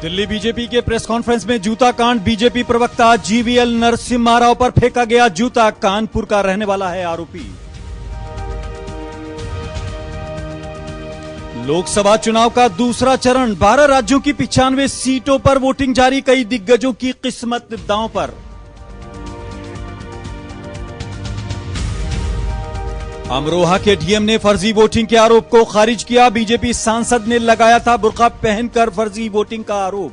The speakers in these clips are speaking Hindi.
दिल्ली बीजेपी के प्रेस कॉन्फ्रेंस में जूता कांड। बीजेपी प्रवक्ता जीवीएल नरसिम्हा राव पर फेंका गया जूता। कानपुर का रहने वाला है आरोपी। लोकसभा चुनाव का दूसरा चरण। 12 राज्यों की 95 सीटों पर वोटिंग जारी। कई दिग्गजों की किस्मत दांव पर। अमरोहा के डीएम ने फर्जी वोटिंग के आरोप को खारिज किया। बीजेपी सांसद ने लगाया था बुर्का पहनकर फर्जी वोटिंग का आरोप।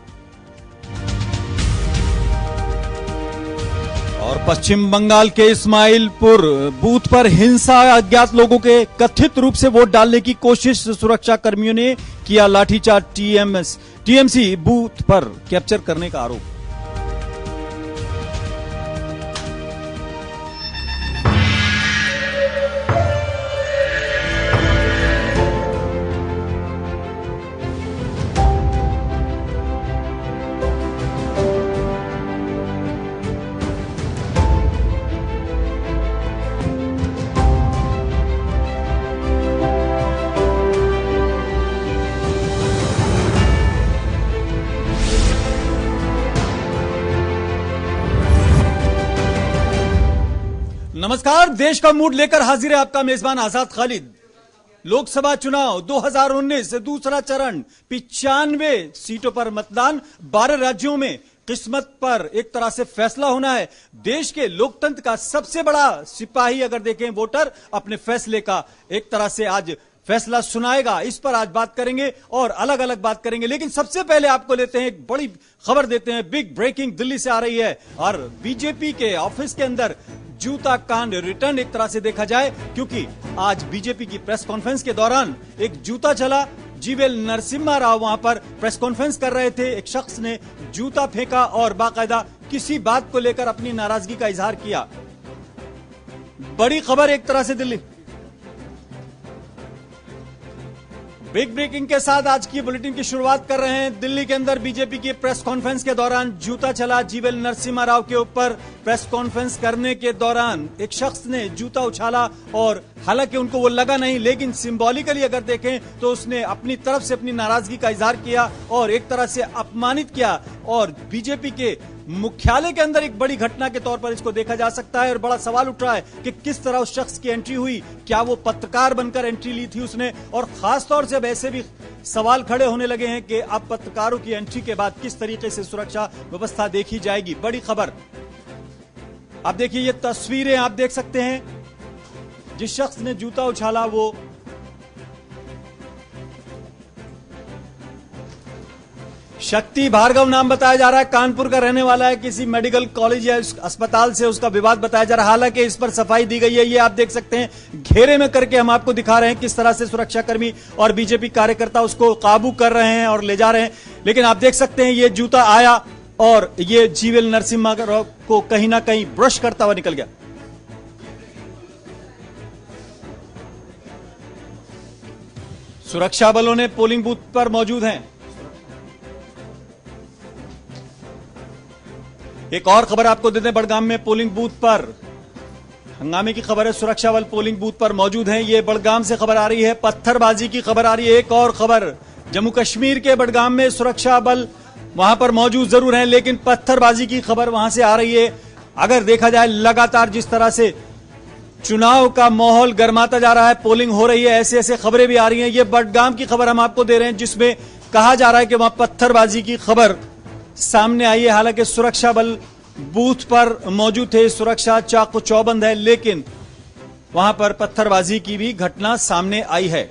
और पश्चिम बंगाल के इस्माइलपुर बूथ पर हिंसा। अज्ञात लोगों के कथित रूप से वोट डालने की कोशिश। सुरक्षा कर्मियों ने किया लाठीचार्ज। टीएमसी बूथ पर कैप्चर करने का आरोप। नमस्कार, देश का मूड लेकर हाजिर है आपका मेजबान आजाद खालिद। लोकसभा चुनाव 2019 दूसरा चरण। 95 सीटों पर मतदान। 12 राज्यों में किस्मत पर एक तरह से फैसला होना है। देश के लोकतंत्र का सबसे बड़ा सिपाही अगर देखें वोटर, अपने फैसले का एक तरह से आज फैसला सुनाएगा। इस पर आज बात करेंगे और अलग अलग बात करेंगे, लेकिन सबसे पहले आपको लेते हैं एक बड़ी खबर देते हैं। बिग ब्रेकिंग दिल्ली से आ रही है और बीजेपी के ऑफिस के अंदर जूता कांड रिटर्न एक तरह से देखा जाए, क्योंकि आज बीजेपी की प्रेस कॉन्फ्रेंस के दौरान एक जूता चला। जीवीएल नरसिम्हा राव वहां पर प्रेस कॉन्फ्रेंस कर रहे थे। एक शख्स ने जूता फेंका और बाकायदा किसी बात को लेकर अपनी नाराजगी का इजहार किया। बड़ी खबर एक तरह से दिल्ली। बिग ब्रेकिंग के साथ आज की बुलेटिन की शुरुआत कर रहे हैं। दिल्ली के अंदर बीजेपी की प्रेस कॉन्फ्रेंस के दौरान जूता चला। जीवीएल नरसिम्हा राव के ऊपर प्रेस कॉन्फ्रेंस करने के दौरान एक शख्स ने जूता उछाला और हालांकि उनको वो लगा नहीं, लेकिन सिंबॉलिकली अगर देखें तो उसने अपनी तरफ से अपनी नाराजगी का इजहार किया और एक तरह से अपमानित किया। और बीजेपी के मुख्यालय के अंदर एक बड़ी घटना के तौर पर इसको देखा जा सकता है और बड़ा सवाल उठ रहा है कि किस तरह उस शख्स की एंट्री हुई। क्या वो पत्रकार बनकर एंट्री ली थी उसने? और खास तौर से अब ऐसे भी सवाल खड़े होने लगे हैं कि अब पत्रकारों की एंट्री के बाद किस तरीके से सुरक्षा व्यवस्था देखी जाएगी। बड़ी खबर। आप देखिए, ये तस्वीरें आप देख सकते हैं। जिस शख्स ने जूता उछाला वो शक्ति भार्गव नाम बताया जा रहा है। कानपुर का रहने वाला है। किसी मेडिकल कॉलेज या अस्पताल से उसका विवाद बताया जा रहा है। हालांकि इस पर सफाई दी गई है। ये आप देख सकते हैं, घेरे में करके हम आपको दिखा रहे हैं किस तरह से सुरक्षाकर्मी और बीजेपी कार्यकर्ता उसको काबू कर रहे हैं और ले जा रहे हैं। लेकिन आप देख सकते हैं ये जूता आया और ये जीवीएल नरसिम्हा राव को कहीं ना कहीं ब्रश करता हुआ निकल गया। सुरक्षा बलों ने पोलिंग बूथ पर मौजूद हैं। एक और खबर आपको देते हैं। बड़गाम में पोलिंग बूथ पर हंगामे की खबर है। सुरक्षा बल पोलिंग बूथ पर मौजूद हैं। ये बड़गाम से खबर आ रही है। पत्थरबाजी की खबर आ रही है। एक और खबर, जम्मू कश्मीर के बड़गाम में सुरक्षा बल वहां पर मौजूद जरूर हैं, लेकिन पत्थरबाजी की खबर वहां से आ रही है। अगर देखा जाए लगातार जिस तरह से चुनाव का माहौल गर्माता जा रहा है, पोलिंग हो रही है, ऐसे ऐसे खबरें भी आ रही हैं। ये बड़गाम की खबर हम आपको दे रहे हैं, जिसमें कहा जा रहा है कि वहां पत्थरबाजी की खबर सामने आई है। हालांकि सुरक्षा बल बूथ पर मौजूद थे, सुरक्षा चाक चौबंद है, लेकिन वहां पर पत्थरबाजी की भी घटना सामने आई है।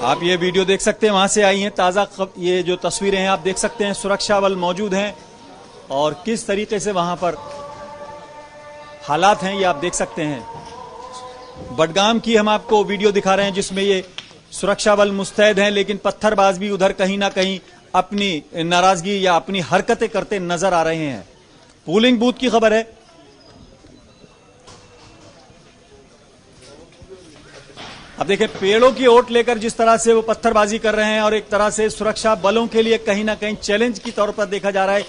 आप ये वीडियो देख सकते हैं, वहां से आई हैं ताजा ये जो तस्वीरें हैं आप देख सकते हैं। सुरक्षा बल मौजूद हैं और किस तरीके से वहां पर हालात हैं ये आप देख सकते हैं। बडगाम की हम आपको वीडियो दिखा रहे हैं, जिसमें ये सुरक्षा बल मुस्तैद हैं, लेकिन पत्थरबाज भी उधर कहीं ना कहीं अपनी नाराजगी या अपनी हरकतें करते नजर आ रहे हैं। पोलिंग बूथ की खबर है। अब देखिए, पेड़ों की ओट लेकर जिस तरह से वो पत्थरबाजी कर रहे हैं और एक तरह से सुरक्षा बलों के लिए कहीं ना कहीं चैलेंज की तौर पर देखा जा रहा है।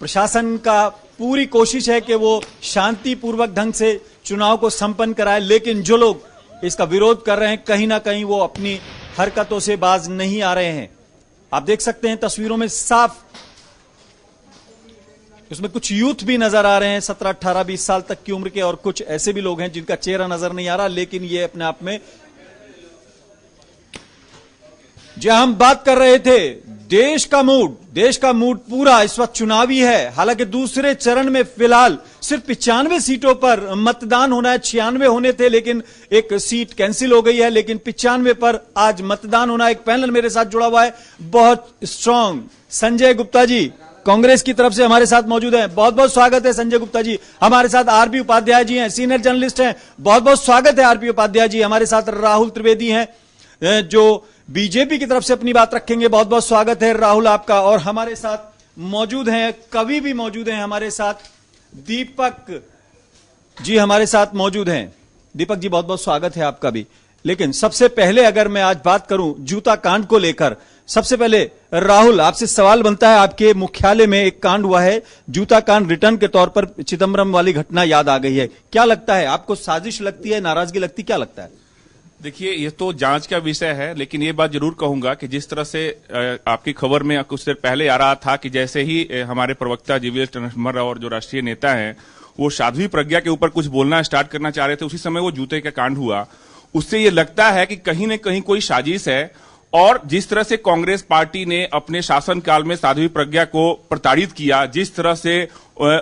प्रशासन का पूरी कोशिश है कि वो शांतिपूर्वक ढंग से चुनाव को संपन्न कराए, लेकिन जो लोग इसका विरोध कर रहे हैं, कहीं ना कहीं वो अपनी हरकतों से बाज नहीं आ रहे हैं। आप देख सकते हैं तस्वीरों में साफ, उसमें कुछ यूथ भी नजर आ रहे हैं, 17, 18, 20 साल तक की उम्र के, और कुछ ऐसे भी लोग हैं जिनका चेहरा नजर नहीं आ रहा, लेकिन ये अपने आप में, जो हम बात कर रहे थे, देश का मूड पूरा इस वक्त चुनावी है। हालांकि दूसरे चरण में फिलहाल सिर्फ 95 सीटों पर मतदान होना है, 96 होने थे लेकिन एक सीट कैंसिल हो गई है, लेकिन 95 पर आज मतदान होना है। एक पैनल मेरे साथ जुड़ा हुआ है, बहुत स्ट्रांग, संजय गुप्ता जी कांग्रेस की तरफ से हमारे साथ मौजूद हैं। बहुत बहुत स्वागत है संजय गुप्ता जी। हमारे साथ आरपी उपाध्याय जी हैं, सीनियर जर्नलिस्ट हैं, बहुत बहुत स्वागत है आरपी उपाध्याय जी। हमारे साथ राहुल त्रिवेदी हैं जो बीजेपी की तरफ से अपनी बात रखेंगे, बहुत बहुत स्वागत है राहुल आपका। और हमारे साथ मौजूद हैं, कवि भी मौजूद हैं हमारे साथ, दीपक जी हमारे साथ मौजूद हैं। दीपक जी बहुत बहुत स्वागत है आपका भी। लेकिन सबसे पहले अगर मैं आज बात करूं जूता कांड को लेकर, सबसे पहले राहुल आपसे सवाल बनता है, आपके मुख्यालय में एक कांड हुआ है, जूता कांड रिटर्न के तौर पर चिदम्बरम वाली घटना याद आ गई है, क्या लगता है आपको? साजिश लगती है, नाराजगी लगती, क्या लगता है? देखिए, ये तो जांच का विषय है, लेकिन ये बात जरूर कहूंगा कि जिस तरह से आपकी खबर में कुछ देर पहले आ रहा था कि जैसे ही हमारे प्रवक्ता जीवीएस नरसिम्हा और जो राष्ट्रीय नेता हैं वो साध्वी प्रज्ञा के ऊपर कुछ बोलना स्टार्ट करना चाह रहे थे, उसी समय वो जूते का कांड हुआ। उससे ये लगता है कि कहीं न कहीं कोई साजिश है। और जिस तरह से कांग्रेस पार्टी ने अपने शासनकाल में साध्वी प्रज्ञा को प्रताड़ित किया, जिस तरह से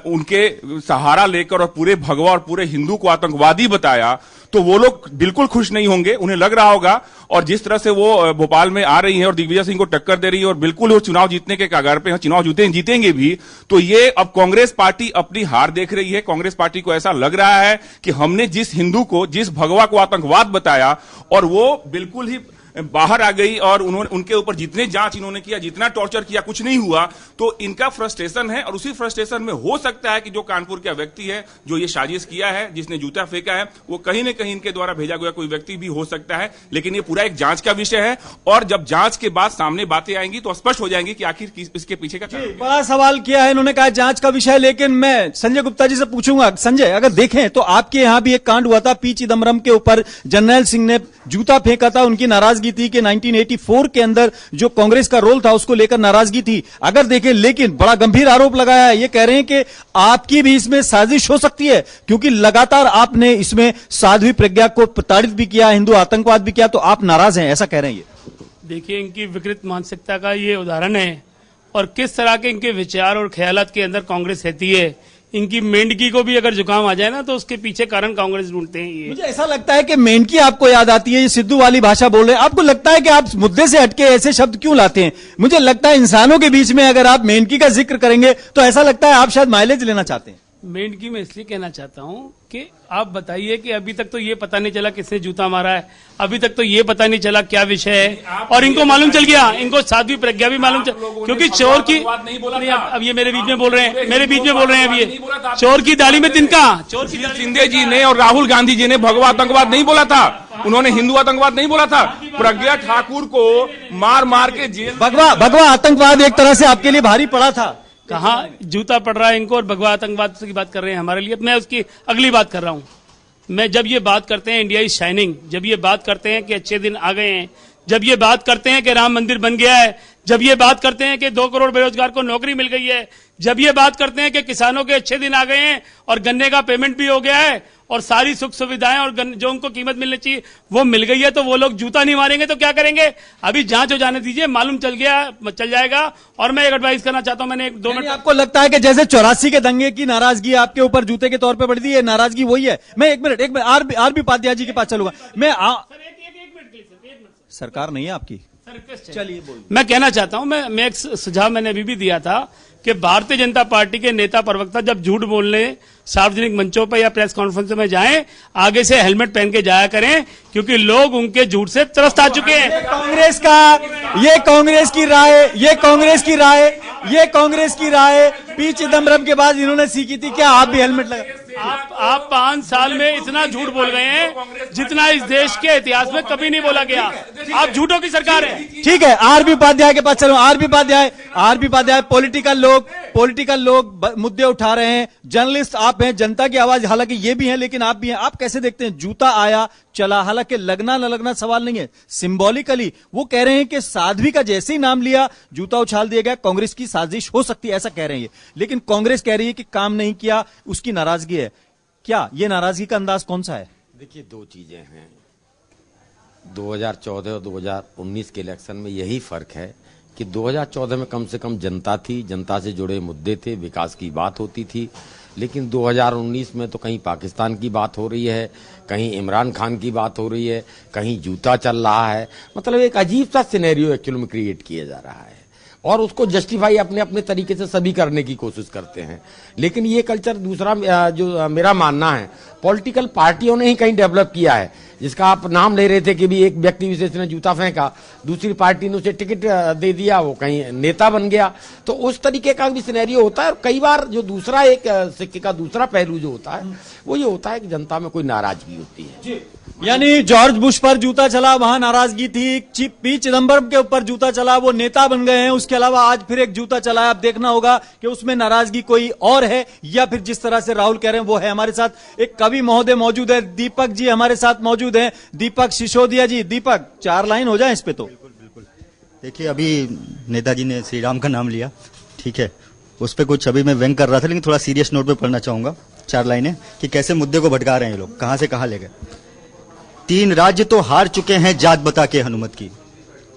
उनके सहारा लेकर और पूरे भगवा और पूरे हिंदू को आतंकवादी बताया, तो वो लोग बिल्कुल खुश नहीं होंगे, उन्हें लग रहा होगा। और जिस तरह से वो भोपाल में आ रही हैं और दिग्विजय सिंह को टक्कर दे रही है और बिल्कुल वो चुनाव जीतने के कगार पे हैं, चुनाव जीतेंगे भी, तो ये अब कांग्रेस पार्टी अपनी हार देख रही है। कांग्रेस पार्टी को ऐसा लग रहा है कि हमने जिस हिंदू को, जिस भगवा को आतंकवाद बताया और वो बिल्कुल ही बाहर आ गई और उन्होंने, उनके ऊपर जितने जांच इन्होंने किया, जितना टॉर्चर किया, कुछ नहीं हुआ, तो इनका फ्रस्ट्रेशन है। और उसी फ्रस्ट्रेशन में हो सकता है कि जो कानपुर का व्यक्ति है जो ये साजिश किया है, जिसने जूता फेंका है, वो कहीं न कहीं इनके द्वारा भेजा गया कोई व्यक्ति भी हो सकता है। लेकिन ये पूरा एक जांच का विषय है और जब जांच के बाद सामने बातें आएंगी तो स्पष्ट हो जाएंगी कि आखिर इसके पीछे का कारण। बड़ा सवाल किया है इन्होंने, कहा जांच का विषय, लेकिन मैं संजय गुप्ता जी से पूछूंगा। संजय, अगर देखें तो आपके यहां भी एक कांड हुआ था, पी चिदम्बरम के ऊपर जर्नैल सिंह ने जूता फेंका था, उनकी नाराजगी थी कि 1984 के अंदर जो कांग्रेस का रोल था उसको लेकर नाराजगी थी। अगर देखें, लेकिन बड़ा गंभीर आरोप लगाया है, ये कह रहे हैं कि आपकी भी इसमें साजिश हो सकती है, क्योंकि लगातार आपने इसमें साध्वी प्रज्ञा को प्रताड़ित भी किया, हिंदू आतंकवाद भी किया, तो आप नाराज हैं, ऐसा कह रहे हैं ये। देखिए, इनकी विकृत मानसिकता का ये उदाहरण है और किस तरह के इनके विचार और ख्यालात के अंदर कांग्रेस रहती है। इनकी मेंढकी को भी अगर जुकाम आ जाए ना तो उसके पीछे कारण कांग्रेस ढूंढते हैं। ये मुझे ऐसा लगता है कि मेंढकी आपको याद आती है, ये सिद्धू वाली भाषा बोल रहे हैं। आपको लगता है कि आप मुद्दे से हटके ऐसे शब्द क्यों लाते हैं? मुझे लगता है इंसानों के बीच में अगर आप मेंढकी का जिक्र करेंगे तो ऐसा लगता है आप शायद माइलेज लेना चाहते हैं। मेंढकी में इसलिए कहना चाहता हूं कि आप बताइए कि अभी तक तो ये पता नहीं चला किसने जूता मारा है, अभी तक तो ये पता नहीं चला क्या विषय है, और इनको मालूम चल गया, इनको साध्वी प्रज्ञा भी मालूम चल, क्योंकि चोर की, अब ये मेरे बीच में बोल रहे हैं, अब ये चोर की दाढ़ी में तिनका, चोर की शिंदे जी ने और राहुल गांधी जी ने भगवा आतंकवाद नहीं बोला था, उन्होंने हिंदू आतंकवाद नहीं बोला था। प्रज्ञा ठाकुर को मार मार के जेल, भगवा आतंकवाद एक तरह से आपके लिए भारी पड़ा था। कहाँ जूता पड़ रहा है इनको और भगवा आतंकवाद की बात कर रहे हैं हमारे लिए। मैं उसकी अगली बात कर रहा हूं। मैं जब ये बात करते हैं इंडिया इज शाइनिंग, जब ये बात करते हैं कि अच्छे दिन आ गए हैं, जब ये बात करते हैं कि राम मंदिर बन गया है, जब ये बात करते हैं कि 2 करोड़ बेरोजगार को नौकरी मिल गई है, जब ये बात करते हैं कि किसानों के अच्छे दिन आ गए हैं और गन्ने का पेमेंट भी हो गया है और सारी सुख सुविधाएं और जो उनको कीमत मिलनी चाहिए वो मिल गई है, तो वो लोग जूता नहीं मारेंगे तो क्या करेंगे? अभी जांच हो जाने दीजिए, मालूम चल जाएगा। और मैं एक एडवाइस करना चाहता हूं, मैंने 2 मिनट। आपको लगता है कि जैसे 84 के दंगे की नाराजगी आपके ऊपर जूते के तौर पर बढ़ी थी, ये नाराजगी वही है? मैं एक मिनट आरबी उपाध्याय जी के पास चलूंगा। मैं सरकार नहीं है आपकी, चलिए बोलिए। मैं कहना चाहता हूं, मैं एक सुझाव मैंने अभी भी दिया था कि भारतीय जनता पार्टी के नेता प्रवक्ता जब झूठ बोलने सार्वजनिक मंचों पर या प्रेस कॉन्फ्रेंस में जाएं, आगे से हेलमेट पहन के जाया करें, क्योंकि लोग उनके झूठ से त्रस्त आ चुके हैं। ये कांग्रेस की राय पी चिदम्बरम के बाद इन्होंने सीखी थी, क्या आप भी हेलमेट लगा? आप 5 साल में इतना झूठ बोल गए हैं जितना इस देश के इतिहास में कभी नहीं बोला गया। आप झूठों की सरकार है। ठीक है, आरबी उपाध्याय के पास चलो। आरबी उपाध्याय पॉलिटिकल लोग पॉलिटिकल लोग मुद्दे उठा रहे हैं, जर्नलिस्ट आप हैं, जनता की आवाज हालांकि ये भी हैं लेकिन आप भी हैं, आप कैसे देखते हैं? जूता आया चला, हालांकि लगना न लगना सवाल नहीं है, सिंबॉलिकली वो कह रहे हैं कि साध्वी का जैसे ही नाम लिया जूता उछाल दिया गया, कांग्रेस की साजिश हो सकती है ऐसा कह रहे हैं ये, लेकिन कांग्रेस कह रही है कि काम नहीं किया, उसकी नाराजगी है। क्या ये नाराजगी का अंदाज कौन सा है? देखिए, दो चीजें हैं। 2014 और 2019 के इलेक्शन में यही फर्क है कि 2014 में कम से कम जनता थी, जनता से जुड़े मुद्दे थे, विकास की बात होती थी, लेकिन 2019 में तो कहीं पाकिस्तान की बात हो रही है, कहीं इमरान खान की बात हो रही है, कहीं जूता चल रहा है। मतलब एक अजीब सा सिनेरियो एक्चुअल में क्रिएट किया जा रहा है और उसको जस्टिफाई अपने अपने तरीके से सभी करने की कोशिश करते हैं। लेकिन ये कल्चर दूसरा जो मेरा मानना है, पॉलिटिकल पार्टियों ने ही कहीं डेवलप किया है, जिसका आप नाम ले रहे थे कि भी एक व्यक्ति विशेष ने जूता फेंका, दूसरी पार्टी ने उसे टिकट दे दिया, वो कहीं नेता बन गया। तो उस तरीके का भी सिनेरियो होता है। और कई बार जो दूसरा एक सिक्के का दूसरा पहलू जो होता है वो ये होता है कि जनता में कोई नाराजगी होती है। यानी जॉर्ज बुश पर जूता चला, वहां नाराजगी थी, पी चिदम्बरम के ऊपर जूता चला, वो नेता बन गए हैं, उसके अलावा आज फिर एक जूता चला है। अब देखना होगा कि उसमें नाराजगी कोई और है या फिर जिस तरह से राहुल कह रहे हैं वो है। हमारे साथ एक कवि महोदय मौजूद है, दीपक जी हमारे साथ मौजूद हैं, दीपक सिसोदिया जी। दीपक, 4 लाइन हो जाए इस पे तो। बिल्कुल। देखिए, अभी नेताजी ने श्री राम का नाम लिया, ठीक है, उस पर कुछ अभी मैं व्यंग कर रहा था, लेकिन थोड़ा सीरियस नोट पे पढ़ना चाहूंगा 4 लाइनें कि कैसे मुद्दे को भटका रहे हैं ये लोग, कहां से कहां ले गए। 3 राज्य तो हार चुके हैं जात बता के हनुमत की।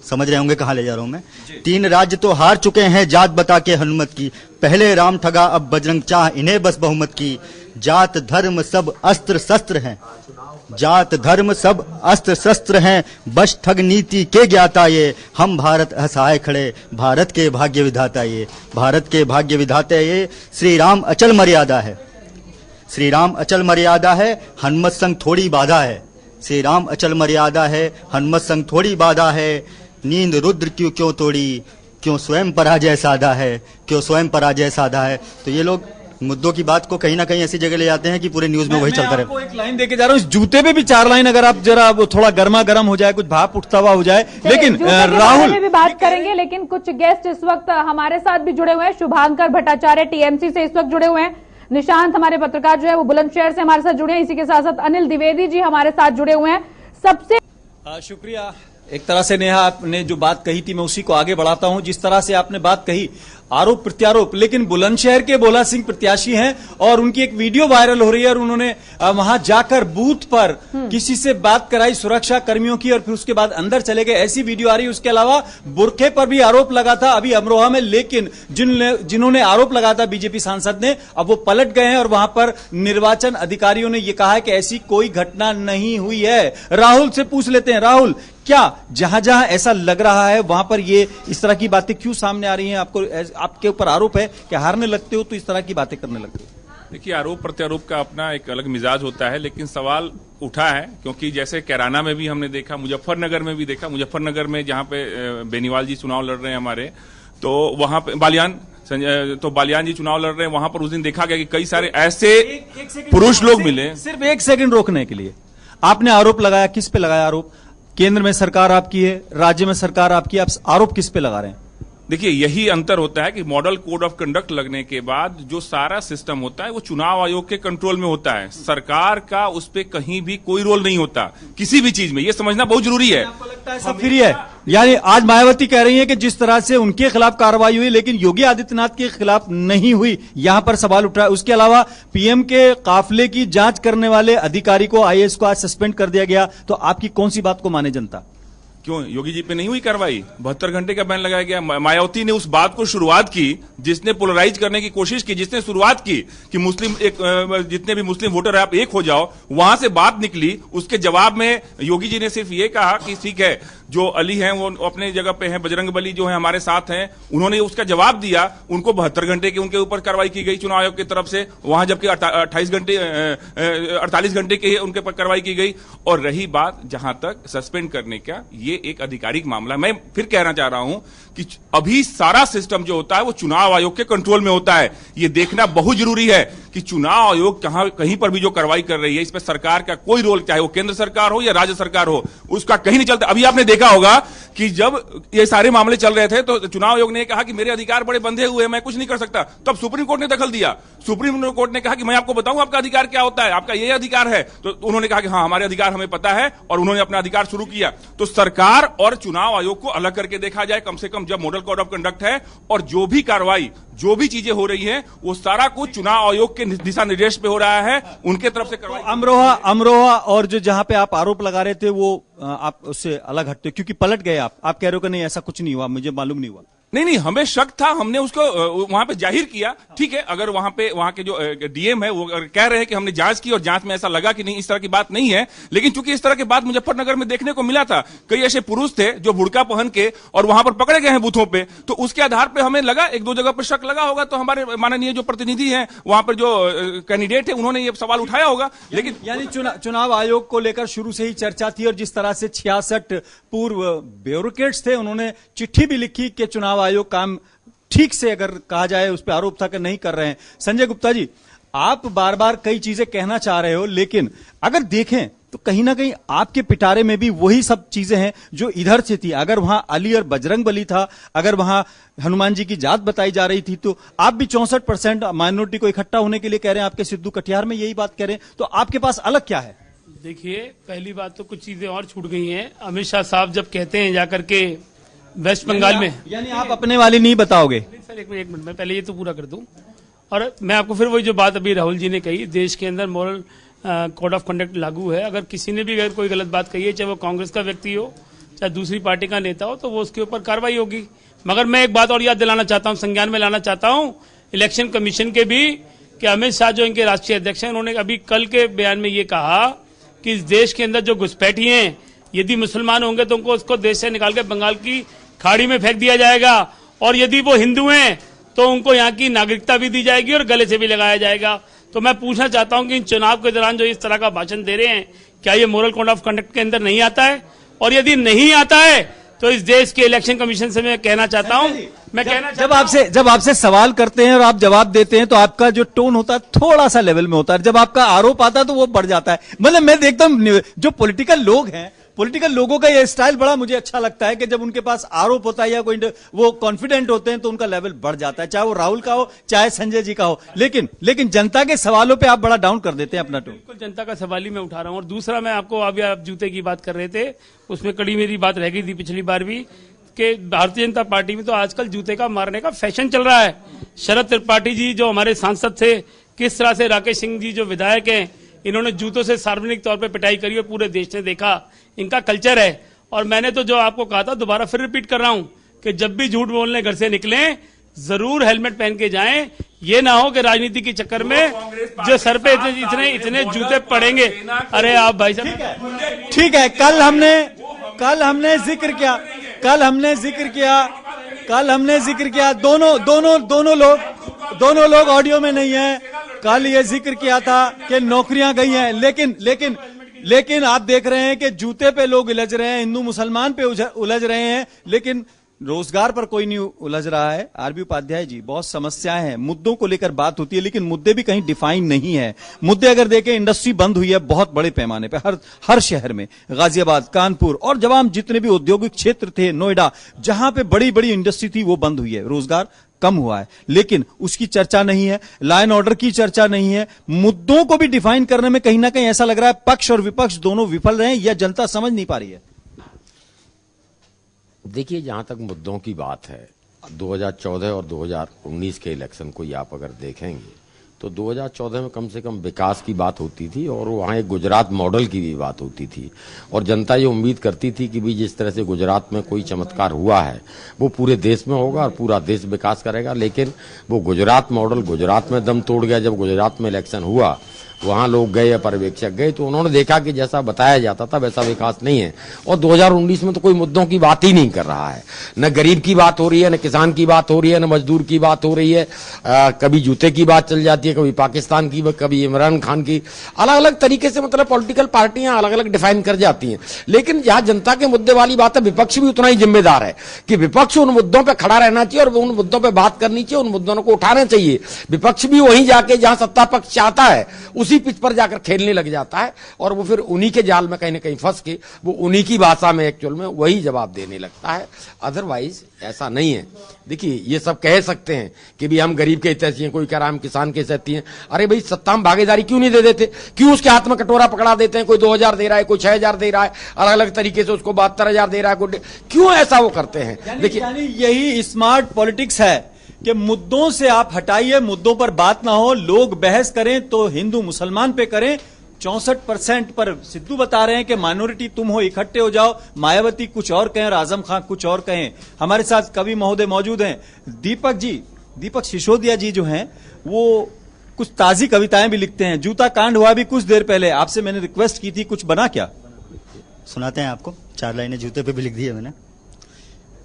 समझ रहे होंगे कहां ले जा रहा हूं मैं। 3 राज्य तो हार चुके हैं जात बता के हनुमत की, पहले राम ठगा अब बजरंग चाह, इन्हें बस बहुमत की। जात धर्म सब अस्त्र शस्त्र हैं, जात धर्म सब अस्त्र शस्त्र हैं, बस ठग नीति के ज्ञाता ये, हम भारत असहाय खड़े, भारत के भाग्य विधाता ये, भारत के भाग्य विधाता ये। श्री राम अचल मर्यादा है, श्री राम अचल मर्यादा है, हनुमत संग थोड़ी बाधा है। श्री राम अचल मर्यादा है, हनुमत संग थोड़ी बाधा है। नींद रुद्र क्यों तोड़ी, क्यों स्वयं पराजय साधा है, क्यों स्वयं पराजय साधा है। तो ये लोग मुद्दों की बात को कहीं ना कहीं ऐसी जगह ले जाते हैं कि पूरे न्यूज में वही चलता रहे। मैं एक लाइन देके जा रहा हूँ, इस जूते पे भी 4 लाइन अगर आप जरा थोड़ा गर्मा गर्म हो जाए, कुछ भाप उठता हुआ हो जाए। लेकिन राहुल में भी बात करेंगे, लेकिन कुछ गेस्ट इस वक्त हमारे साथ भी जुड़े हुए हैं। शुभांकर भट्टाचार्य टीएमसी से इस वक्त जुड़े हुए हैं, निशांत हमारे पत्रकार जो है वो बुलंदशहर से हमारे साथ जुड़े हैं, इसी के साथ साथ अनिल द्विवेदी जी हमारे साथ जुड़े हुए हैं। सबसे शुक्रिया। एक तरह से नेहा आपने जो बात कही थी मैं उसी को आगे बढ़ाता हूं। जिस तरह से आपने बात कही, आरोप प्रत्यारोप, लेकिन बुलंदशहर के भोला सिंह प्रत्याशी हैं और उनकी एक वीडियो वायरल हो रही है और उन्होंने वहां जाकर बूथ पर किसी से बात कराई सुरक्षा कर्मियों की और फिर उसके बाद अंदर चले गए, ऐसी वीडियो आ रही है। उसके अलावा बुरखे पर भी आरोप लगा था अभी अमरोहा में, लेकिन जिन्होंने आरोप लगाया था बीजेपी सांसद ने, अब वो पलट गए हैं और वहां पर निर्वाचन अधिकारियों ने यह कहा है कि ऐसी कोई घटना नहीं हुई है। राहुल से पूछ लेते हैं। राहुल, क्या जहां जहां ऐसा लग रहा है वहां पर ये इस तरह की बातें क्यों सामने आ रही हैं? आपके ऊपर आरोप है कि हारने लगते हो तो इस तरह की बातें करने लगते हो। देखिए, आरोप प्रत्यारोप का अपना एक अलग मिजाज होता है, लेकिन सवाल उठा है क्योंकि जैसे कैराना में भी हमने देखा, मुजफ्फरनगर में भी देखा। मुजफ्फरनगर में जहां पे बेनीवाल जी चुनाव लड़ रहे हैं हमारे, तो वहां पे बालियान जी चुनाव लड़ रहे हैं, वहां पर उस दिन देखा गया कि कई सारे ऐसे पुरुष लोग मिले। सिर्फ 1 सेकंड रोकने के लिए आपने आरोप लगाया, किस पे लगाया आरोप? केंद्र में सरकार आपकी है, राज्य में सरकार आपकी है, आप आरोप किस पे लगा रहे हैं? देखिए, यही अंतर होता है कि मॉडल कोड ऑफ कंडक्ट लगने के बाद जो सारा सिस्टम होता है वो चुनाव आयोग के कंट्रोल में होता है। सरकार का उस पे कहीं भी कोई रोल नहीं होता किसी भी चीज में, ये समझना बहुत जरूरी है। आपको लगता है सब फ्री है? यानी आज मायावती कह रही है कि जिस तरह से उनके खिलाफ कार्रवाई हुई लेकिन योगी आदित्यनाथ के खिलाफ नहीं हुई, यहां पर सवाल उठ रहा है। उसके अलावा पीएम के काफिले की जांच करने वाले अधिकारी को, आईएएस को आज सस्पेंड कर दिया गया, तो आपकी कौन सी बात को माने जनता? क्यों योगी जी पे नहीं हुई कार्रवाई? 72 घंटे का बैन लगाया गया। मायावती ने उस बात को शुरुआत की जिसने पोलराइज करने की कोशिश की, जिसने शुरुआत की कि मुस्लिम जितने भी मुस्लिम वोटर है आप एक हो जाओ, वहां से बात निकली। उसके जवाब में योगी जी ने सिर्फ ये कहा कि ठीक है, जो अली हैं वो अपने जगह पे हैं, बजरंगबली जो है हमारे साथ हैं, उन्होंने उसका जवाब दिया। उनको 72 घंटे के उनके ऊपर कार्रवाई की गई चुनाव आयोग की तरफ से, वहां जबकि 48 घंटे की उनके ऊपर कार्रवाई की गई। और रही बात जहां तक सस्पेंड करने का, ये एक आधिकारिक मामला। मैं फिर कहना चाह रहा हूं कि अभी सारा सिस्टम जो होता है वो चुनाव आयोग के कंट्रोल में होता है। ये देखना बहुत जरूरी है कि चुनाव आयोग कहीं पर भी जो कार्रवाई कर रही है, इसमें सरकार का कोई रोल, चाहे वो केंद्र सरकार हो या राज्य सरकार हो, उसका कहीं नहीं चलता। अभी आपने देखा होगा कि जब ये सारे मामले चल रहे थे तो चुनाव आयोग ने कहा कि मेरे अधिकार बड़े बंधे हुए हैं, मैं कुछ नहीं कर सकता। तब सुप्रीम कोर्ट ने दखल दिया। सुप्रीम कोर्ट ने कहा कि मैं आपको बताऊं आपका अधिकार क्या होता है, आपका ये अधिकार है। तो उन्होंने कहा कि हाँ हमारे अधिकार हमें पता है, और उन्होंने अपना अधिकार शुरू किया। तो सरकार और चुनाव आयोग को अलग करके देखा जाए, कम से कम जब मॉडल कोड ऑफ कंडक्ट है और जो भी कार्रवाई जो भी चीजें हो रही हैं वो सारा कुछ चुनाव आयोग के दिशा निर्देश पे हो रहा है, उनके तरफ से करवाई। अमरोहा और जो जहां पे आप आरोप लगा रहे थे वो आप उससे अलग हटते, क्योंकि पलट गए आप कह रहे हो कि नहीं ऐसा कुछ नहीं हुआ, मुझे मालूम नहीं हुआ। नहीं, हमें शक था, हमने उसको वहां पे जाहिर किया। ठीक है, अगर वहां के जो डीएम है वो कह रहे हैं कि हमने जांच की और जांच में ऐसा लगा कि नहीं इस तरह की बात नहीं है, लेकिन चूंकि इस तरह की बात मुजफ्फरनगर में देखने को मिला था, कई ऐसे पुरुष थे जो बुर्का पहन के और वहां पर पकड़े गए हैं बूथों पे, तो उसके आधार पर हमें लगा एक दो जगह पर शक लगा होगा। तो हमारे माननीय जो प्रतिनिधि हैं वहां पर जो कैंडिडेट है उन्होंने ये सवाल उठाया होगा। लेकिन यानी चुनाव आयोग को लेकर शुरू से ही चर्चा थी, और जिस तरह से 66 पूर्व ब्यूरोक्रेट्स थे उन्होंने चिट्ठी भी लिखी कि चुनाव आयोग काम ठीक से अगर कहा जाए उस पर आरोप था कि नहीं कर रहे हैं। संजय गुप्ता जी, आप बार बार कई चीजें कहना चाह रहे हो, लेकिन अगर देखें तो कहीं ना कहीं आपके पिटारे में भी वही सब चीजें हैं जो इधर से थी। अगर वहां अली और बजरंग बली था, अगर वहां हनुमान जी की जात बताई जा रही थी, तो आप भी 64% माइनॉरिटी को इकट्ठा होने के लिए कह रहे हैं, आपके सिद्धू कटिहार में यही बात कह रहे हैं, तो आपके पास अलग क्या है? देखिए, पहली बात तो कुछ चीजें और छूट गई हैं। अमित शाह साहब जब कहते हैं जाकर के वेस्ट बंगाल में, यानी आप अपने वाली नहीं बताओगे? सर एक मिनट मैं पहले ये तो पूरा कर दूं, और मैं आपको फिर वही जो बात अभी राहुल जी ने कही, देश के अंदर मॉरल कोड ऑफ कंडक्ट लागू है। अगर किसी ने भी अगर कोई गलत बात कही है, चाहे वो कांग्रेस का व्यक्ति हो चाहे दूसरी पार्टी का नेता हो, तो वो उसके ऊपर कार्रवाई होगी। मगर मैं एक बात और याद दिलाना चाहता हूं, संज्ञान में लाना चाहता हूं इलेक्शन कमीशन के भी, कि अमित शाह जो इनके राष्ट्रीय अध्यक्ष हैं, उन्होंने अभी कल के बयान में ये कहा कि इस देश के अंदर जो घुसपैठी हैं यदि मुसलमान होंगे तो उनको उसको देश से निकाल के बंगाल की खाड़ी में फेंक दिया जाएगा, और यदि वो हिंदू हैं तो उनको यहाँ की नागरिकता भी दी जाएगी और गले से भी लगाया जाएगा। तो मैं पूछना चाहता हूं कि इन चुनाव के दौरान जो इस तरह का भाषण दे रहे हैं, क्या ये मोरल कोड ऑफ कंडक्ट के अंदर नहीं आता है? और यदि नहीं आता है तो इस देश के इलेक्शन कमीशन से मैं कहना चाहता हूं, जब आपसे सवाल करते हैं और आप जवाब देते हैं तो आपका जो टोन होता है थोड़ा सा लेवल में होता है, जब आपका आरोप आता है तो वो बढ़ जाता है। मतलब मैं देखता हूं जो पॉलिटिकल लोग हैं, पॉलिटिकल लोगों का ये स्टाइल बड़ा मुझे अच्छा लगता है कि जब उनके पास आरोप होता है या कोई वो कॉन्फिडेंट होते हैं तो उनका लेवल बढ़ जाता है, चाहे वो राहुल का हो चाहे संजय जी का हो। लेकिन जनता के सवालों पे आप बड़ा डाउन कर देते हैं अपना टोन। बिल्कुल जनता का सवाल ही मैं उठा रहा हूं। और दूसरा, मैं आपको अभी आप जूते की बात कर रहे थे, उसमें कड़ी मेरी बात रह गई थी पिछली बार भी, कि भारतीय जनता पार्टी में तो आजकल जूते का मारने का फैशन चल रहा है। शरद त्रिपाठी जी जो हमारे सांसद थे, किस तरह से राकेश सिंह जी जो विधायक हैं, इन्होंने जूतों से सार्वजनिक तौर पे पिटाई करी और पूरे देश ने देखा। इनका कल्चर है। और मैंने तो जो आपको कहा था, दोबारा फिर रिपीट कर रहा हूं कि जब भी झूठ बोलने घर से निकले जरूर हेलमेट पहन के जाएं। ये ना हो कि राजनीति के चक्कर में जो सर पे इतने जूते पड़ेंगे। अरे आप भाई साहब, ठीक है, कल हमने जिक्र किया दोनों लोग ऑडियो में नहीं है। कल ये जिक्र किया था कि नौकरियां गई हैं, लेकिन आप देख रहे हैं कि जूते पे लोग उलझ रहे हैं, हिंदू मुसलमान पे उलझ रहे हैं, लेकिन रोजगार पर कोई नहीं उलझ रहा है। आरबी उपाध्याय जी, बहुत समस्याएं हैं, मुद्दों को लेकर बात होती है, लेकिन मुद्दे भी कहीं डिफाइन नहीं है। मुद्दे अगर देखें, इंडस्ट्री बंद हुई है बहुत बड़े पैमाने पे, हर शहर में, गाजियाबाद, कानपुर और जवाब जितने भी औद्योगिक क्षेत्र थे, नोएडा, जहां पे बड़ी बड़ी इंडस्ट्री थी वो बंद हुई है, रोजगार कम हुआ है, लेकिन उसकी चर्चा नहीं है। लॉ एंड ऑर्डर की चर्चा नहीं है। मुद्दों को भी डिफाइन करने में कहीं ना कहीं ऐसा लग रहा है पक्ष और विपक्ष दोनों विफल रहे हैं, या जनता समझ नहीं पा रही है। देखिए, जहां तक मुद्दों की बात है, 2014 और 2019 के इलेक्शन को आप अगर देखेंगे तो 2014 में कम से कम विकास की बात होती थी और वहाँ एक गुजरात मॉडल की भी बात होती थी, और जनता ये उम्मीद करती थी कि भी जिस तरह से गुजरात में कोई चमत्कार हुआ है वो पूरे देश में होगा और पूरा देश विकास करेगा। लेकिन वो गुजरात मॉडल गुजरात में दम तोड़ गया। जब गुजरात में इलेक्शन हुआ, वहां लोग गए या पर्यवेक्षक गए, तो उन्होंने देखा कि जैसा बताया जाता था वैसा विकास नहीं है। और 2019 में तो कोई मुद्दों की बात ही नहीं कर रहा है, न गरीब की बात हो रही है, न किसान की बात हो रही है, न मजदूर की बात हो रही है। कभी जूते की बात चल जाती है, कभी पाकिस्तान की, कभी इमरान खान की, अलग अलग तरीके से मतलब पॉलिटिकल पार्टियां अलग अलग डिफाइन कर जाती हैं। लेकिन जहां जनता के मुद्दे वाली बात है, विपक्ष भी उतना ही जिम्मेदार है कि विपक्ष उन मुद्दों पर खड़ा रहना चाहिए और उन मुद्दों पर बात करनी चाहिए, उन मुद्दों को उठाना चाहिए। विपक्ष भी वहीं जाके जहां सत्ता पक्ष चाहता है उसी पिच पर जाकर खेलने लग जाता है और वो फिर उन्हीं के जाल में कहीं ना कहीं फंस के वो उन्हीं की भाषा में एक्चुअल में वही जवाब देने लगता है। अदरवाइज ऐसा नहीं है। देखिए ये सब कह सकते हैं कि भी हम गरीब के हितैषी हैं, कोई कह रहा हम किसान के हितैषी हैं। अरे भाई सत्ता में भागीदारी क्यों नहीं दे देते? क्यों उसके हाथ में कटोरा पकड़ा देते हैं? कोई 2000 दे रहा है, कोई 6000 दे रहा है, अलग अलग तरीके से उसको 72,000 दे रहा है। क्यों ऐसा वो करते हैं? देखिए यही स्मार्ट पॉलिटिक्स है कि मुद्दों से आप हटाइए, मुद्दों पर बात ना हो, लोग बहस करें तो हिंदू मुसलमान पे करें। 64% पर सिद्धू बता रहे हैं कि माइनॉरिटी तुम हो, इकट्ठे हो जाओ। मायावती कुछ और कहें और आजम खान कुछ और कहें। हमारे साथ कवि महोदय मौजूद हैं, दीपक जी, दीपक सिसोदिया जी जो हैं वो कुछ ताजी कविताएं भी लिखते हैं। जूता कांड हुआ भी कुछ देर पहले, आपसे मैंने रिक्वेस्ट की थी, कुछ बना क्या? सुनाते हैं आपको, 4 लाइनें जूते पे भी लिख दी है मैंने।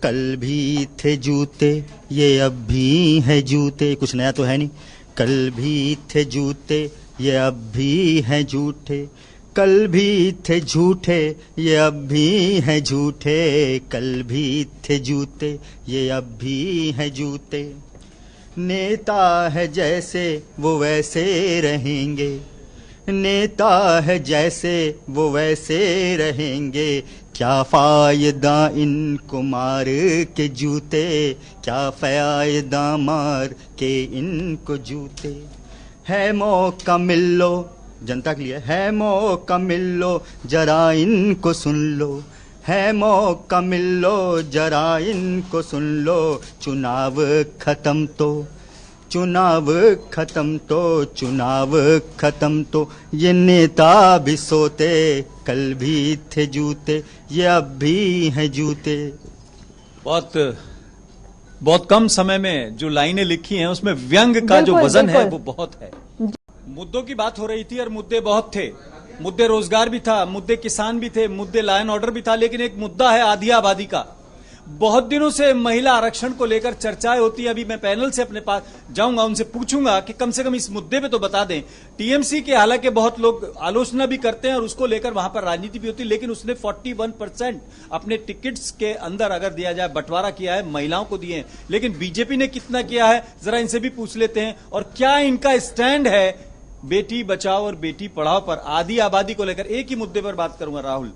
कल भी थे जूते ये अब भी है जूते, कुछ नया तो है नहीं। कल भी थे जूते ये अब भी हैं झूठे, कल भी थे झूठे ये अब भी हैं झूठे, कल भी थे जूते ये अब भी हैं जूते। नेता है जैसे वो वैसे रहेंगे, नेता है जैसे वो वैसे रहेंगे। क्या फायदा इनको मार के जूते, क्या फायदा मार के इनको जूते। है मौका मिल लो, जनता के लिए है मौका मिल लो, जरा इनको सुन लो। है मौका मिल लो, जरा इनको सुन लो। चुनाव खत्म तो, चुनाव खत्म तो, चुनाव खत्म तो ये नेता भी सोते, कल भी थे जूते ये अब भी हैं जूते। बहुत कम समय में जो लाइनें लिखी हैं उसमें व्यंग का जो वजन है वो बहुत है। मुद्दों की बात हो रही थी और मुद्दे बहुत थे। मुद्दे रोजगार भी था, मुद्दे किसान भी थे, मुद्दे लॉ एंड ऑर्डर भी था, लेकिन एक मुद्दा है आधी आबादी का। बहुत दिनों से महिला आरक्षण को लेकर चर्चाएं होती है। अभी मैं पैनल से अपने पास जाऊंगा, उनसे पूछूंगा कि कम से कम इस मुद्दे पे तो बता दें। टीएमसी के हालांकि बहुत लोग आलोचना भी करते हैं और उसको लेकर वहां पर राजनीति भी होती है, लेकिन उसने 41% अपने टिकट्स के अंदर अगर दिया जाए बंटवारा किया है, महिलाओं को दिए हैं। लेकिन बीजेपी ने कितना किया है जरा इनसे भी पूछ लेते हैं। और क्या इनका स्टैंड है बेटी बचाओ और बेटी पढ़ाओ पर, आधी आबादी को लेकर? एक ही मुद्दे पर बात करूंगा राहुल।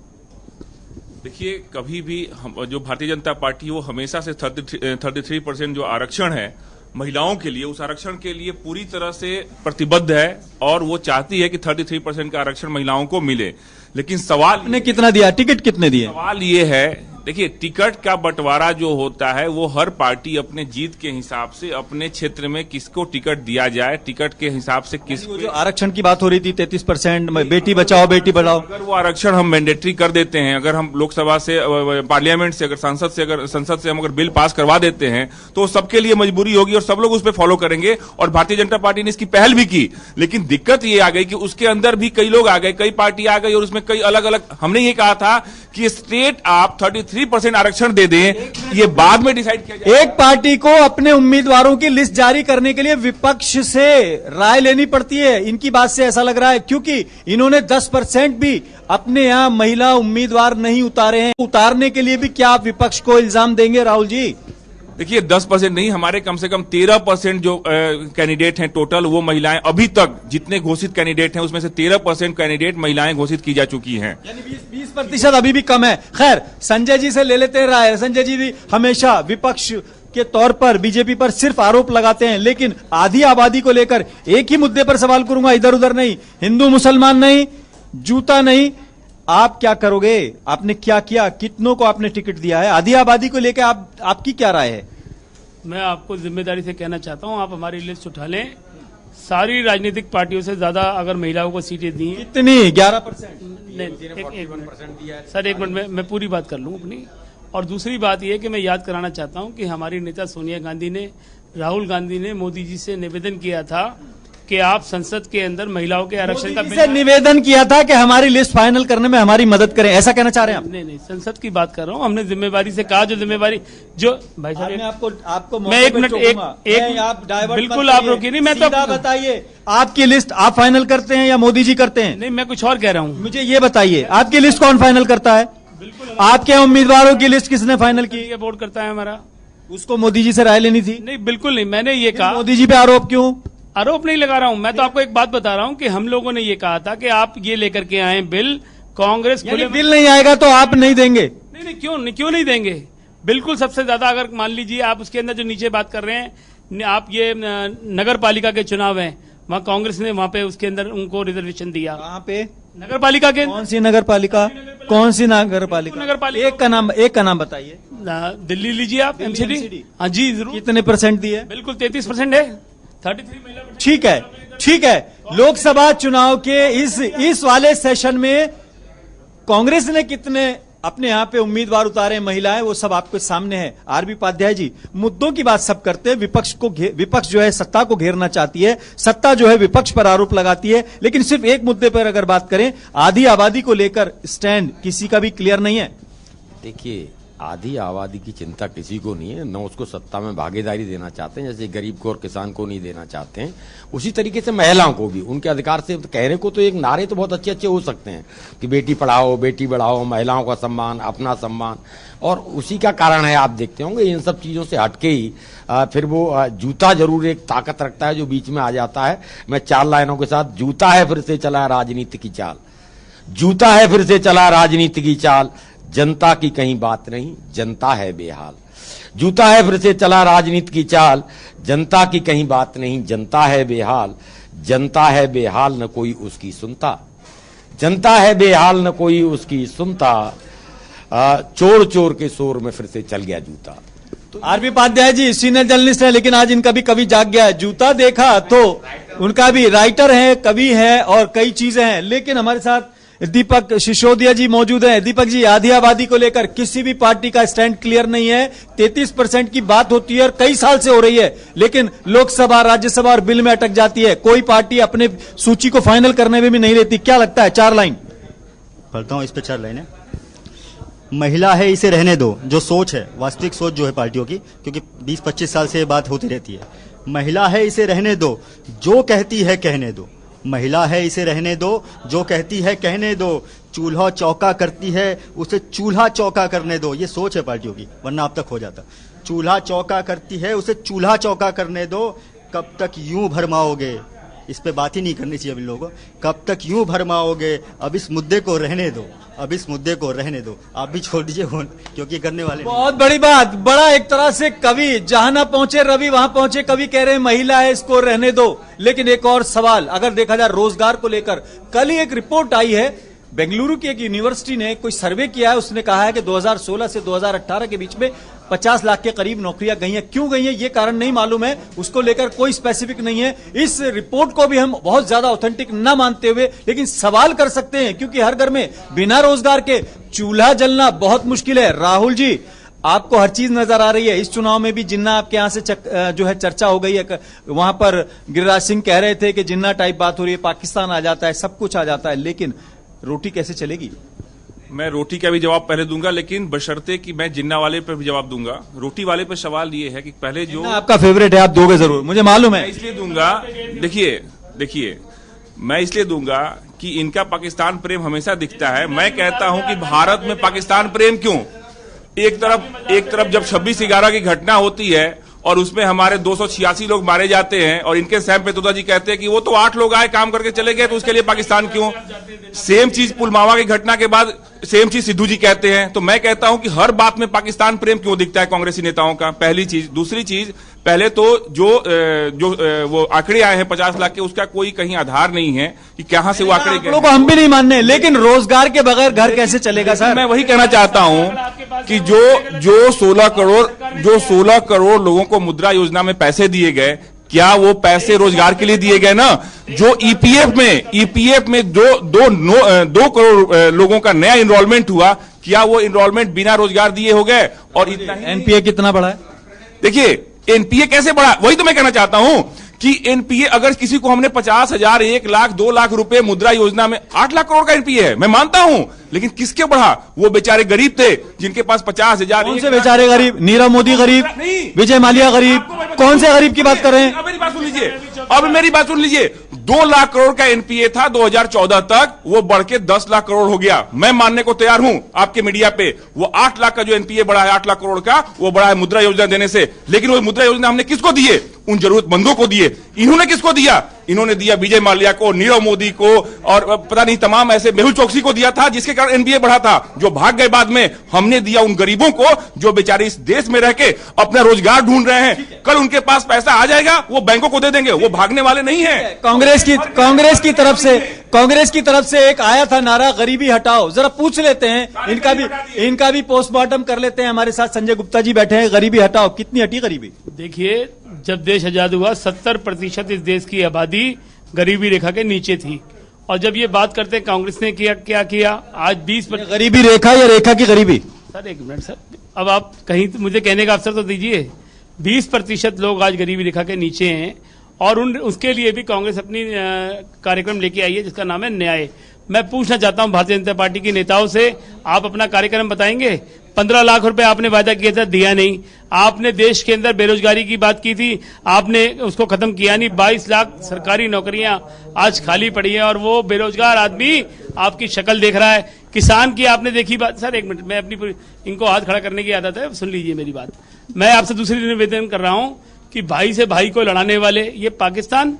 देखिए कभी भी जो भारतीय जनता पार्टी वो हमेशा से 33% जो आरक्षण है महिलाओं के लिए, उस आरक्षण के लिए पूरी तरह से प्रतिबद्ध है और वो चाहती है कि 33% का आरक्षण महिलाओं को मिले। लेकिन सवाल ने कितना दिया, टिकट कितने दिए? सवाल ये है, देखिए टिकट का बंटवारा जो होता है वो हर पार्टी अपने जीत के हिसाब से अपने क्षेत्र में किसको टिकट दिया जाए, टिकट के हिसाब से किसको। जो आरक्षण की बात हो रही थी 33%, बेटी बचाओ बेटी पढ़ाओ, अगर वो आरक्षण हम मैंडेटरी कर देते हैं, अगर हम लोकसभा से, पार्लियामेंट से, अगर संसद से हम अगर बिल पास करवा देते हैं तो सबके लिए मजबूरी होगी और सब लोग उस पर फॉलो करेंगे। और भारतीय जनता पार्टी ने इसकी पहल भी की, लेकिन दिक्कत ये आ गई कि उसके अंदर भी कई लोग आ गए, कई पार्टी आ गई और उसमें कई अलग अलग। हमने ये कहा था कि स्टेट आप 33% आरक्षण दे दें, ये बाद में डिसाइड किया जाए। एक पार्टी को अपने उम्मीदवारों की लिस्ट जारी करने के लिए विपक्ष से राय लेनी पड़ती है। इनकी बात से ऐसा लग रहा है क्योंकि इन्होंने 10% भी अपने यहां महिला उम्मीदवार नहीं उतारे हैं। उतारने के लिए भी क्या आप विपक्ष को इल्जाम देंगे राहुल जी? देखिए 10% नहीं, हमारे कम से कम 13% जो कैंडिडेट हैं टोटल, वो महिलाएं। अभी तक जितने घोषित कैंडिडेट हैं उसमें से 13% कैंडिडेट महिलाएं घोषित की जा चुकी हैं। यानी 20% अभी भी कम है। खैर संजय जी से ले लेते हैं राय। संजय जी भी हमेशा विपक्ष के तौर पर बीजेपी पर सिर्फ आरोप लगाते हैं, लेकिन आधी आबादी को लेकर एक ही मुद्दे पर सवाल करूंगा, इधर उधर नहीं, हिंदू मुसलमान नहीं, जूता नहीं। आप क्या करोगे? आपने क्या किया? कितनों को आपने टिकट दिया है? आधी आबादी को लेकर आपकी क्या राय है? मैं आपको जिम्मेदारी से कहना चाहता हूं, आप हमारी लिस्ट उठा लें। सारी राजनीतिक पार्टियों से ज्यादा अगर महिलाओं को सीटें दी, कितनी? 11%? सर एक मिनट मैं पूरी बात कर लूं अपनी। और दूसरी बात यह कि मैं याद कराना चाहता हूं कि हमारी नेता सोनिया गांधी ने, राहुल गांधी ने मोदी जी से निवेदन किया था कि आप संसद के अंदर महिलाओं के आरक्षण का से निवेदन किया था कि हमारी लिस्ट फाइनल करने में हमारी मदद करें, ऐसा कहना चाह रहे हैं आप? नहीं, संसद की बात कर रहा हूं। हमने जिम्मेवारी से कहा, जो जिम्मेवारी जो भाई साहब आपको मैं एक मिनट आप डाइवर्ट बिल्कुल आप रोकिए नहीं, मैं तो बताइए आपकी लिस्ट आप फाइनल करते हैं या मोदी जी करते हैं? नहीं, मैं कुछ और कह रहा हूं। मुझे ये बताइए आपकी लिस्ट कौन फाइनल करता है? आपके उम्मीदवारों की लिस्ट किसने फाइनल की? ये बोर्ड करता है हमारा। उसको मोदी जी से राय लेनी थी? नहीं, बिल्कुल नहीं, मैंने ये कहा। मोदी जी पे आरोप क्यों? आरोप नहीं लगा रहा हूं, मैं तो आपको एक बात बता रहा हूं कि हम लोगों ने ये कहा था कि आप ये लेकर के आए बिल, कांग्रेस यानी बिल नहीं आएगा तो आप नहीं देंगे? नहीं, क्यों नहीं देंगे? बिल्कुल, सबसे ज्यादा अगर मान लीजिए आप उसके अंदर जो नीचे बात कर रहे हैं, आप ये नगर पालिका के चुनाव हैं, वहां कांग्रेस ने वहां पे उसके अंदर उनको रिजर्वेशन दिया। कहाँ पे? नगर पालिका के। कौन सी नगर पालिका? कौन सी नगर पालिका? नगर पालिका। एक का नाम बताइए। दिल्ली लीजिए आप, एमसीडी। हाँ जी, जरूर। कितने % दिए? बिल्कुल 33% है, 33 महिला। ठीक है। लोकसभा चुनाव के इस वाले सेशन में कांग्रेस ने कितने अपने यहां पे उम्मीदवार उतारे महिलाएं, वो सब आपके सामने है। आरबी उपाध्याय जी, मुद्दों की बात सब करते हैं। विपक्ष जो है सत्ता को घेरना चाहती है, सत्ता जो है विपक्ष पर आरोप लगाती है, लेकिन सिर्फ एक मुद्दे पर अगर बात करें, आधी आबादी को लेकर स्टैंड किसी का भी क्लियर नहीं है। देखिए, आधी आबादी की चिंता किसी को नहीं है, न उसको सत्ता में भागीदारी देना चाहते हैं, जैसे गरीब को और किसान को नहीं देना चाहते हैं, उसी तरीके से महिलाओं को भी उनके अधिकार से कहने को तो एक नारे तो बहुत अच्छे अच्छे हो सकते हैं कि बेटी पढ़ाओ, बेटी बढ़ाओ, महिलाओं का सम्मान, अपना सम्मान, और उसी का कारण है आप देखते होंगे इन सब चीजों से हटके ही फिर वो जूता जरूर एक ताकत रखता है जो बीच में आ जाता है। मैं 4 लाइनों के साथ, जूता है फिर से चला राजनीति की चाल, जूता है फिर से चला राजनीति की चाल, जनता की कहीं बात नहीं, जनता है बेहाल। जूता है फिर से चला राजनीति की चाल, जनता की कहीं बात नहीं, जनता है बेहाल। जनता है बेहाल न कोई उसकी सुनता, जनता है बेहाल न कोई उसकी सुनता, चोर चोर के शोर में फिर से चल गया जूता। RB Upadhyay ji senior journalist है, लेकिन आज इनका भी कवि जाग गया है। जूता देखा तो उनका भी राइटर है, कवि है और कई चीजें हैं। लेकिन हमारे साथ दीपक सिसोदिया जी मौजूद हैं। दीपक जी, आधी आबादी को लेकर किसी भी पार्टी का स्टैंड क्लियर नहीं है। 33% की बात होती है और कई साल से हो रही है, लेकिन लोकसभा, राज्यसभा और बिल में अटक जाती है। कोई पार्टी अपने सूची को फाइनल करने में भी नहीं लेती। क्या लगता है? 4 लाइन पढ़ता हूं, इस पे 4 लाइनें। महिला है इसे रहने दो, जो सोच है, वास्तविक सोच जो है पार्टियों की, क्योंकि 20-25 साल से ये बात होती रहती है। महिला है इसे रहने दो, जो कहती है कहने दो। महिला है इसे रहने दो, जो कहती है कहने दो। चूल्हा चौका करती है, उसे चूल्हा चौका करने दो। ये सोच है पार्टियों की, वरना अब तक हो जाता। चूल्हा चौका करती है, उसे चूल्हा चौका करने दो। कब तक यूं भरमाओगे? इस पे बात ही नहीं करनी चाहिए अभी लोगों को। कब तक यूं भरमाओगे? अब इस मुद्दे को रहने दो, अब इस मुद्दे को रहने दो। आप भी छोड़ दीजिए फोन, क्योंकि करने वाले बहुत बड़ी बात। बड़ा एक तरह से कवि जहां ना पहुंचे रवि वहां पहुंचे। कवि कह रहे हैं महिला है, इसको रहने दो। लेकिन एक और सवाल अगर देखा जाए रोजगार को लेकर, कल ही एक रिपोर्ट आई है, बेंगलुरु की एक यूनिवर्सिटी ने कोई सर्वे किया है। उसने कहा है कि 2016 से 2018 के बीच में 50 लाख के करीब नौकरियां गई हैं। क्यों गई हैं ये कारण नहीं मालूम है, उसको लेकर कोई स्पेसिफिक नहीं है। इस रिपोर्ट को भी हम बहुत ज्यादा ऑथेंटिक न मानते हुए, लेकिन सवाल कर सकते हैं, क्योंकि हर घर में बिना रोजगार के चूल्हा जलना बहुत मुश्किल है। राहुल जी, आपको हर चीज नजर आ रही है। इस चुनाव में भी जिन्ना आपके यहां से जो है चर्चा हो गई है। वहां पर गिरिराज सिंह कह रहे थे कि जिन्ना टाइप बात हो रही है, पाकिस्तान आ जाता है, सब कुछ आ जाता है, लेकिन रोटी कैसे चलेगी? मैं रोटी का भी जवाब पहले दूंगा, लेकिन बशर्ते कि मैं जिन्ना वाले पर भी जवाब दूंगा। रोटी वाले पर सवाल ये है कि पहले जो आपका फेवरेट है, आप दोगे जरूर, मुझे मालूम है। मैं इसलिए दूंगा, देखिए मैं इसलिए दूंगा कि इनका पाकिस्तान प्रेम हमेशा दिखता है। मैं कहता हूं कि भारत में पाकिस्तान प्रेम क्यों? एक तरफ जब 26/11 की घटना होती है और उसमें हमारे 286 लोग मारे जाते हैं और इनके सैम पेतोदा जी कहते हैं कि वो तो 8 लोग आए, काम करके चले गए, तो उसके लिए पाकिस्तान क्यों? सेम चीज पुलवामा की घटना के बाद सेम चीज सिद्धू जी कहते हैं। तो मैं कहता हूं कि हर बात में पाकिस्तान प्रेम क्यों दिखता है कांग्रेसी नेताओं का? पहली चीज। दूसरी चीज, पहले तो जो वो आंकड़े आए हैं 50 लाख के, उसका कोई कहीं आधार नहीं है कि कहां से वो आंकड़े गए। को हम भी नहीं मानने, लेकिन रोजगार के बगैर घर कैसे चलेगा सर? मैं वही कहना चाहता हूं कि जो 16 करोड़ लोगों को मुद्रा योजना में पैसे दिए गए, क्या वो पैसे रोजगार के लिए दिए गए ना? जो ईपीएफ में 2 करोड़ लोगों का नया इनरोलमेंट हुआ, क्या वो इनरोलमेंट बिना रोजगार दिए हो गए? और इतना एनपीए कितना बढ़ा है? देखिए, एनपीए कैसे बढ़ा, वही तो मैं कहना चाहता हूं कि एनपीए अगर किसी को हमने 50,000, 1 लाख, 2 लाख रुपए मुद्रा योजना में, 8 लाख करोड़ का एनपीए है, मैं मानता हूं, लेकिन किसके बढ़ा? वो बेचारे गरीब थे जिनके पास 50,000। कौन से बेचारे गरीब? नीरव मोदी गरीब, विजय माल्या गरीब, कौन से गरीब की बात कर रहे हैं? अब मेरी बात सुन लीजिए। 2 लाख करोड़ का एनपीए था 2014 तक, वो बढ़ के 10 लाख करोड़ हो गया। मैं मानने को तैयार हूं आपके मीडिया पे। वो 8 लाख का जो एनपीए बढ़ा है, 8 लाख करोड़ का, वो बढ़ा है मुद्रा योजना देने से। लेकिन वो मुद्रा योजना हमने किसको दिए? उन जरूरतमंदों को दिए। इन्होंने किसको दिया? इन्होंने दिया विजय माल्या को, नीरव मोदी को, और पता नहीं तमाम ऐसे, मेहुल चोकसी को दिया था, जिसके कारण एनबीए बढ़ा था, जो भाग गए बाद में। हमने दिया उन गरीबों को जो बेचारे इस देश में रह के अपना रोजगार ढूंढ रहे हैं। कल उनके पास पैसा आ जाएगा, वो बैंकों को दे देंगे, वो भागने वाले नहीं है। कांग्रेस की तरफ से एक आया था नारा, गरीबी हटाओ। जरा पूछ लेते हैं, इनका भी पोस्टमार्टम कर लेते हैं। हमारे साथ संजय गुप्ता जी बैठे हैं। गरीबी हटाओ, कितनी हटी गरीबी? देखिए, जब देश आजाद हुआ 70% इस देश की आबादी गरीबी रेखा के नीचे थी। और जब ये बात करते हैं कांग्रेस ने क्या किया, आज 20% गरीबी रेखा या रेखा की गरीबी? सर एक मिनट सर, अब आप कहीं तो मुझे कहने का अवसर तो दीजिए। 20% लोग आज गरीबी रेखा के नीचे हैं, और उसके लिए भी कांग्रेस अपनी कार्यक्रम लेके आई है, जिसका नाम है न्याय। मैं पूछना चाहता हूं भारतीय जनता पार्टी के नेताओं से, आप अपना कार्यक्रम बताएंगे? 15 लाख रुपए आपने वादा किया था, दिया नहीं। आपने देश के अंदर बेरोजगारी की बात की थी, आपने उसको खत्म किया नहीं। 22 लाख सरकारी नौकरियां आज खाली पड़ी है, और वो बेरोजगार आदमी आपकी शक्ल देख रहा है। किसान की आपने देखी बात। सर एक मिनट, मैं अपनी इनको हाथ खड़ा करने की आदत है, सुन लीजिए मेरी बात। मैं आपसे दूसरी निवेदन कर रहा हूं कि भाई से भाई को लड़ाने वाले ये पाकिस्तान।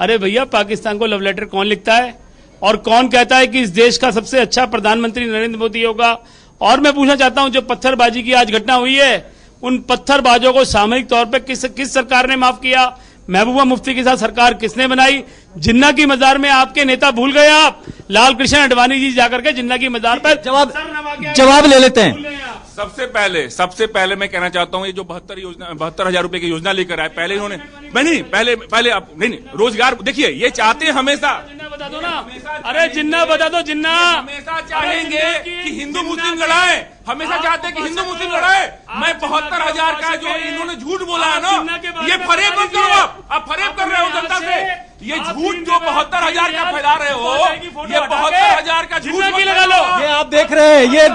अरे भैया, पाकिस्तान को लव लेटर कौन लिखता है, और कौन कहता है कि इस देश का सबसे अच्छा प्रधानमंत्री नरेंद्र मोदी होगा? और मैं पूछना चाहता हूं, जो पत्थरबाजी की आज घटना हुई है, उन पत्थरबाजों को सामूहिक तौर पर किस सरकार ने माफ किया? महबूबा मुफ्ती के साथ सरकार किसने बनाई? जिन्ना की मजार में आपके नेता भूल गए आप, लाल कृष्ण आडवाणी जी जाकर के जिन्ना की मजार पर जवाब ले लेते हैं। सबसे पहले मैं कहना चाहता हूं, ये जो 72,000 रुपए की योजना लेकर आए, पहले इन्होंने पहले आप नहीं रोजगार देखिए, ये चाहते हैं हमेशा। बता दो ना, अरे जिन्ना बता दो, जिन्ना हमेशा चाहेंगे कि हिंदू मुस्लिम लड़ाए, हमेशा चाहते हैं कि हिंदू मुस्लिम लड़ाए। मैं 72,000 का जो इन्होंने झूठ बोला है ना, ये फरेब मत करो। आप फरेब कर रहे हो जनता से। ये झूठ जो 72,000 का फैला रहे हो, ये 72,000 का झूठ लगा लो। ये आप देख रहे हैं, ये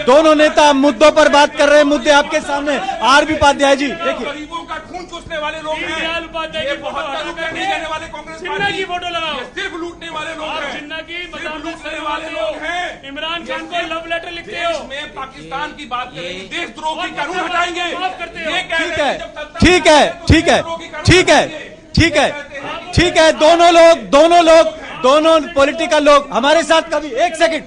दोनों नेता मुद्दों पर बात कर रहे हैं। मुद्दे आपके सामने। आरबी उपाध्याय जी देखिए, गरीबों का खून चूसने वाले लोग हैं। ये 72 रुपए नहीं देने वाले कांग्रेस पार्टी की फोटो लगाओ। ये सिर्फ लूटने वाले लोग हैं, जिन्ना की सिर्फ लूटने वाले लोग हैं। इमरान खान को लव लेटर लिखते हो। देश में पाकिस्तान की बात करेंगे, देशद्रोह की कानून हटाएंगे। ये कह ठीक रहे है, हैं जब तक ठीक है, ठीक है, ठीक है, ठीक है, ठीक है। दोनों पॉलिटिकल लोग हमारे साथ कभी एक सेकंड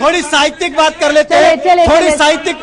थोड़ी साहित्यिक बात कर लेते हैं। थोड़ी साहित्यिक